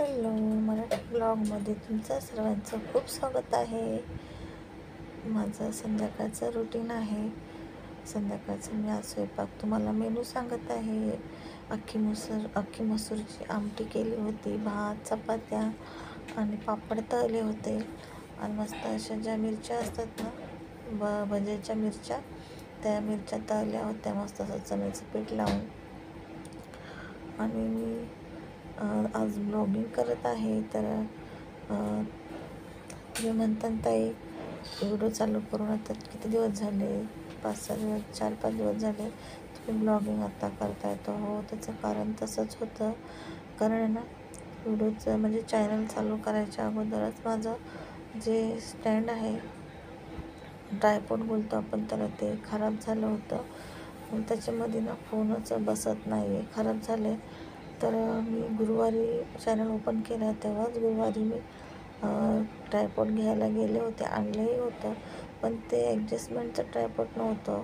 Hello, Marathi ब्लॉगमध्ये तुमचं सर्वांचं खूप स्वागत आहे. माझं संध्याकाळचं रुटीन आहे. संध्याकाळचं मी आज स्वयंपाक तुम्हाला मेनू सांगत आहे. अख्खी मसूरची आमटी केली होती, भात, चपात्या आणि पापड तळले होते. आणि मस्त अशा ज्या मिरच्या असतात ना, भज्याच्या मिरच्या, त्या मिरच्या तळल्या होत्या मस्त असं चण्याचं पीठ लावून. आणि मी आज ब्लॉगिंग करत आहे. तर तुम्ही म्हणतात ताई व्हिडिओ चालू करून आता किती दिवस झाले, 5-6 दिवस, 4-5 दिवस झाले तुम्ही ब्लॉगिंग आता करताय. तर हो, त्याचं कारण तसंच होतं. कारण ना, व्हिडिओचं म्हणजे चॅनल चालू करायच्या अगोदरच माझं जे स्टँड आहे, ट्रायपॉड बोलतो आपण त्याला, ते खराब झालं होतं. मग त्याच्यामध्ये ना फोनच बसत नाही आहे, खराब झाले. तर मी गुरुवारी चॅनल ओपन केला, तेव्हाच गुरुवारी मी ट्रायपॉड घ्यायला गेले होते, आणलंही होतं. पण ते ॲडजस्टमेंटचं ट्रायपॉड नव्हतं,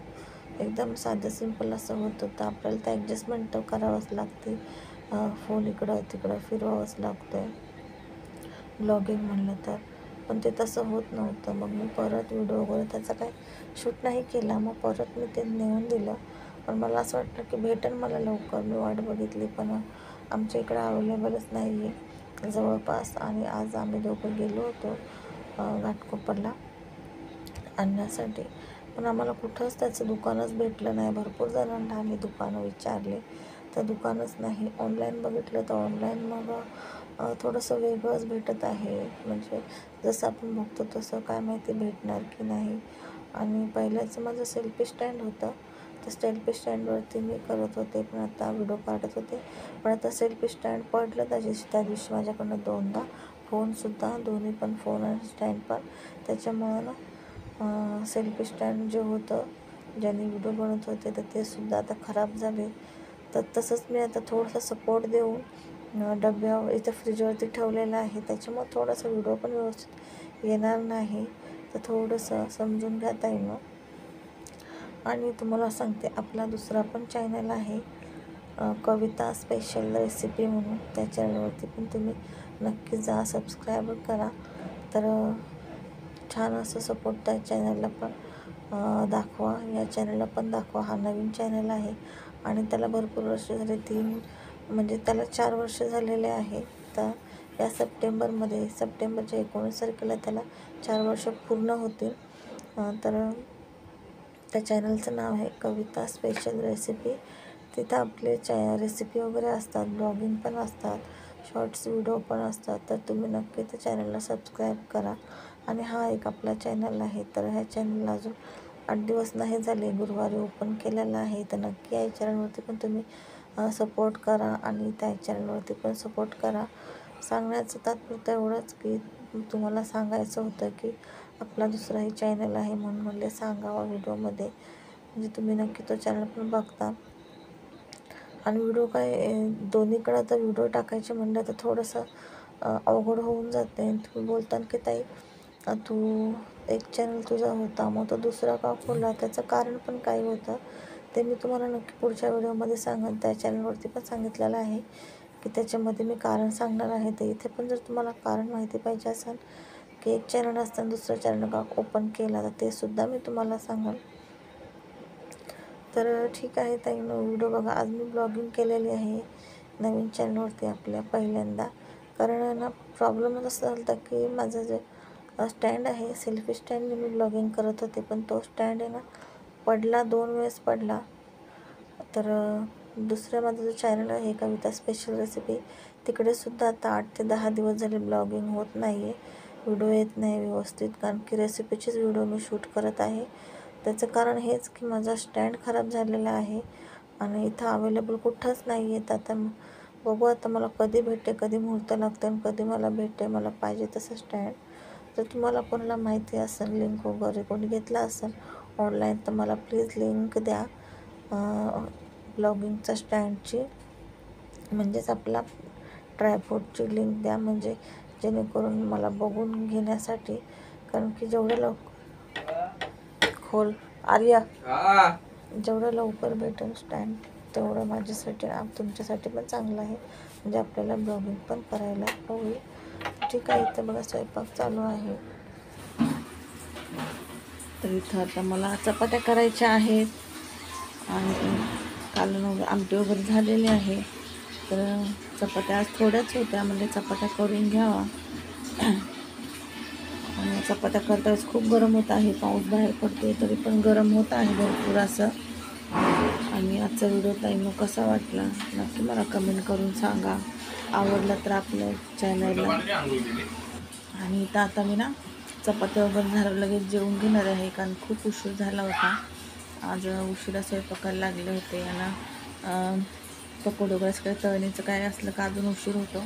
एकदम साधं सिंपल असं होतं. तर आपल्याला ते ॲडजस्टमेंट तर करावंच लागते. फोन इकडं तिकडं फिरवावंच लागतं आहे ब्लॉगिंग म्हणलं तर. पण ते तसं होत नव्हतं. मग मी परत व्हिडिओ वगैरे त्याचा काय शूट नाही केला. मग परत मी ते नेऊन दिलं. पण मला असं वाटलं की भेटेल मला लवकर. मी वाट बघितली, पण आमच्या इकडं अवेलेबलच नाही आहे जवळपास. आणि आज आम्ही दोघं गेलो होतो घाटकोपरला आणण्यासाठी, पण आम्हाला कुठंच त्याचं दुकानच भेटलं नाही. भरपूर जणांना आम्ही दुकानं विचारले, तर दुकानच नाही. ऑनलाईन बघितलं तर ऑनलाईन मग थोडंसं वेगळंच भेटत आहे. म्हणजे जसं आपण बघतो तसं काय माहिती भेटणार की नाही. आणि पहिल्याचं माझं सेल्फी स्टँड होतं, तर सेल्फी स्टँडवरती मी करत होते, पण आता व्हिडिओ काढत होते. पण आता सेल्फी स्टँड पडलं त्या दिवशी माझ्याकडनं 2दा. फोनसुद्धा, दोन्ही पण फोन आणि स्टँड पण. त्याच्यामुळं ना सेल्फी स्टँड जे होतं, ज्याने व्हिडिओ बनवत होते, तर ते सुद्धा आता खराब झाले. तर तसंच मी आता थोडंसं सपोर्ट देऊन डब्यावर इथं फ्रीजवरती ठेवलेलं आहे. त्याच्यामुळं थोडासा व्हिडिओ पण व्यवस्थित येणार नाही. तर थोडंसं समजून घ्या ताईंनो. आणि तुम्हाला सांगते, आपला दुसरा पण चॅनल आहे, कविता स्पेशल रेसिपी म्हणून. त्या चॅनलवरती पण तुम्ही नक्की जा, सबस्क्राईब करा. तर छान असं सपोर्ट त्या चॅनलला पण दाखवा, या चॅनलला पण दाखवा. हा नवीन चॅनल आहे आणि त्याला भरपूर वर्ष झाले, म्हणजे त्याला 4 वर्ष झालेले आहे. तर या सप्टेंबरच्या 19 तारखेला त्याला 4 वर्ष पूर्ण होतील. तर त्या चॅनलचं नाव आहे कविता स्पेशल रेसिपी. तिथं आपले रेसिपी वगैरे असतात, ब्लॉगिंग पण असतात, शॉर्ट्स व्हिडिओ पण असतात. तर तुम्ही नक्की त्या चॅनलला सबस्क्राईब करा. आणि हा एक आपला चॅनल आहे. तर ह्या चॅनलला अजून 8 दिवस नाही झाले, गुरुवारी ओपन केलेलं आहे. तर नक्की या चॅनलवरती पण तुम्ही सपोर्ट करा आणि त्या चॅनलवरती पण सपोर्ट करा. सांगण्याचं तात्पर्य एवढंच की तुम्हाला सांगायचं होतं की आपला दुसराही चॅनल आहे, म्हणून म्हणले सांगावं व्हिडिओमध्ये, म्हणजे तुम्ही नक्की तो चॅनल पण बघता. आणि व्हिडिओ दोन्हीकडं तर व्हिडिओ टाकायचे म्हणलं तर थोडंसं अवघड होऊन जाते. तुम्ही बोलता की ताई तू एक चॅनल तुझा होता, मग तो दुसरा का खोलला, त्याचं कारण पण काय होतं ते मी तुम्हाला नक्की पुढच्या व्हिडिओमध्ये सांगेन. त्या चॅनलवरती पण सांगितलेलं आहे की त्याच्यामध्ये मी कारण सांगणार आहे. तर इथे पण जर तुम्हाला कारण माहिती पाहिजे असेल की एक चॅनल असताना दुसरं चॅनल का ओपन केला, तर ते सुद्धा मी तुम्हाला सांगेन. तर ठीक आहे ताईंनो, व्हिडिओ बघा. आज मी ब्लॉगिंग केलेली आहे नवीन चॅनलवरती आपल्या पहिल्यांदा. कारण ना प्रॉब्लेम असं झाला की माझं जे स्टँड आहे, सेल्फी स्टँडने मी ब्लॉगिंग करत होते, पण तो स्टँड आहे ना पडला, 2 वेळेस पडला. तर दुसरं माझं जो चॅनल आहे कविता स्पेशल रेसिपी, तिकडेसुद्धा आता 8 ते 10 दिवस झाले ब्लॉगिंग होत नाही आहे, व्हिडिओ येत नाही व्यवस्थित. कारण की रेसिपीचीच व्हिडिओ मी शूट करत आहे. त्याचं कारण हेच की माझा स्टँड खराब झालेला आहे आणि इथं अवेलेबल कुठंच नाही आहेत. आता बघू, आता मला कधी भेटते, कधी मुहूर्त लागते आणि कधी मला भेटते मला पाहिजे तसं स्टँड. जर तुम्हाला कोणाला माहिती असेल, लिंक वगैरे कोणी घेतला असेल ऑनलाईन, तर मला प्लीज लिंक द्या ब्लॉगिंगच्या स्टँडची, म्हणजेच आपला ट्रायपॉडची लिंक द्या, म्हणजे जेणेकरून मला बघून घेण्यासाठी. कारण की जेवढं जेवढं लवकर भेटेल स्टँड, तेवढं माझ्यासाठी तुमच्यासाठी पण चांगलं आहे. म्हणजे आपल्याला ब्लॉगिंग पण करायला होईल. ठीक आहे. इथं बघा स्वयंपाक चालू आहे. तर इथं आता मला चपात्या करायच्या आहेत आणि काल आमटी वगैरे झालेली आहे. तर चपात्या आज थोड्याच होत्या, म्हणजे चपात्या करून घ्यावा. आणि चपात्या करता वेळेस खूप गरम होत आहे, पाऊस बाहेर पडतोय तरी पण गरम होत आहे भरपूर असं. आणि आजचा व्हिडिओ मग कसा वाटला नक्की मला कमेंट करून सांगा. आवडला तर आपल्या चॅनलला. आणि इथं आता मी ना चपात्या वगैरे झालं लगेच जेवून घेणार आहे, कारण खूप उशीर झाला होता. आज उशिरा स्वयंपाकाला लागले होते. आणि पकोडे वगैरे काही तळणीचं काय असलं का अजून उशीर होतो.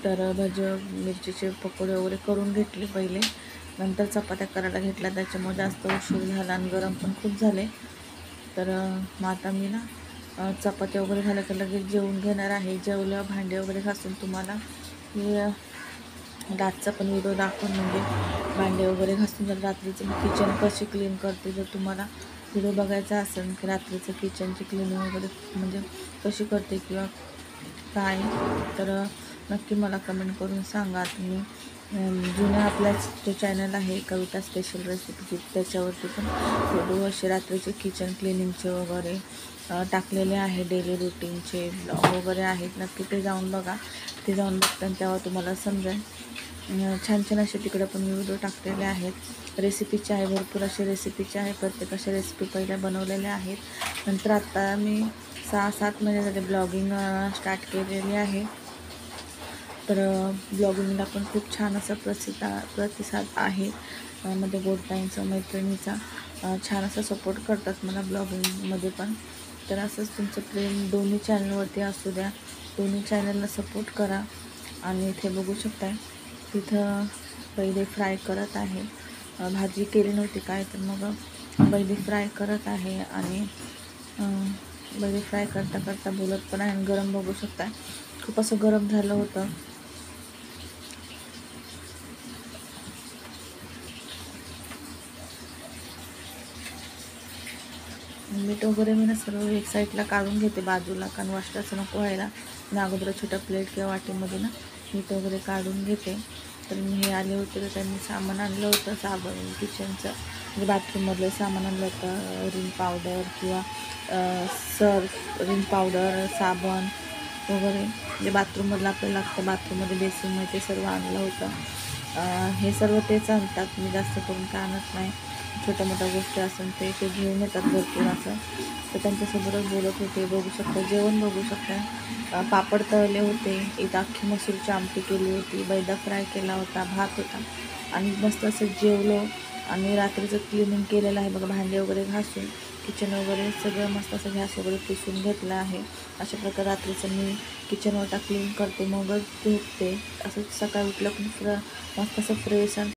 तर भजी मिरचीचे पकोडे वगैरे करून घेतले पहिले, नंतर चपात्या करायला घेतल्या. त्याच्यामुळे जास्त उशीर झाला आणि गरम पण खूप झाले. तर मग आता मी ना चपात्या वगैरे झाल्या तर लगेच जेवून घेणार आहे. जेवल्यावर भांडे वगैरे घासून तुम्हाला मी रातचा पण व्हिडिओ दाखवून, म्हणजे भांडे वगैरे घासून जर रात्रीचं मी किचन कशी क्लीन करते, जर तुम्हाला व्हिडिओ बघायचा असेल की रात्रीचं किचनची क्लिनिंग वगैरे म्हणजे कशी करते किंवा काय, तर नक्की मला कमेंट करून सांगा. तुम्ही जुन्या आपल्या जो चॅनल आहे कविता स्पेशल रेसिपी, त्याच्यावरती पण व्हिडिओ असे रात्रीचे किचन क्लिनिंगचे वगैरे टाकलेले आहे. डेली रुटीनचे ब्लॉग वगैरे आहेत, नक्की ते जाऊन बघा. ते जाऊन बघताना तेव्हा तुम्हाला समजेल. छान छान असे तिकडे पण मी व्हिडिओ टाकलेले आहेत. रेसिपीचे आहे, भरपूर असे रेसिपीचे आहे. प्रत्येक अशा रेसिपी पहिल्या बनवलेल्या आहेत. नंतर आत्ता मी 6-7 महिने झाले ब्लॉगिंग स्टार्ट केलेली आहे. तर ब्लॉगिंगला पण खूप छान असा प्रतिसाद आहे. मध्ये गोडताईंचा, मैत्रिणीचा छान असा सपोर्ट करतात मला ब्लॉगिंगमध्ये पण. तर असंच तुमचं प्रेम दोन्ही चॅनलवरती असू द्या. दोन्ही चॅनलला सपोर्ट करा. आणि इथे बघू शकता तिथं बैदे फ्राय करत आहे. भाजी केली नव्हती काय, तर मग बैदे फ्राय करत आहे. आणि बैदे फ्राय करता करता बोलत पण आहे. आणि गरम बघू शकता, खूप असं गरम झालं होतं. मीठ वगैरे मी ना सर्व एक साईडला काढून घेते बाजूला, कारण वाष्टाचं नको व्हायला. मी अगोदर छोट्या प्लेट किंवा वाटीमध्ये ना मीठ वगैरे काढून घेते. तर मी हे आले होते तर त्यांनी सामान आणलं होतं, साबण किचनचं म्हणजे बाथरूममधलं सामान आणलं होतं. रिन पावडर किंवा रिन पावडर, साबण वगैरे म्हणजे बाथरूममधलं आपल्याला लागतं, बाथरूममध्ये बेसिनमध्ये ते सर्व आणलं होतं. हे सर्व तेच आणतात, मी जास्त करून काय आणत नाही. छोट्या मोठ्या गोष्टी असेल ते घेऊन येतात भरपूर असं. तर त्यांच्यासोबतच बोलत होते. बघू शकता जेवण बघू शकता. पापड तळले होते, एक अख्खी मसूरची आमटी केली होती, बैदा फ्राय केला होता, भात होता. आणि मस्त असं जेवलो. आणि रात्रीचं क्लिनिंग केलेलं आहे बघा, भांडे वगैरे घासून किचन वगैरे सगळं मस्त असं गॅस वगैरे पुसून घेतलं आहे. अशा प्रकारे रात्रीचं मी किचन वगैरे क्लीन करते, मगच झोपते. असं सकाळी उठलं की मस्त असं फ्रेश आणि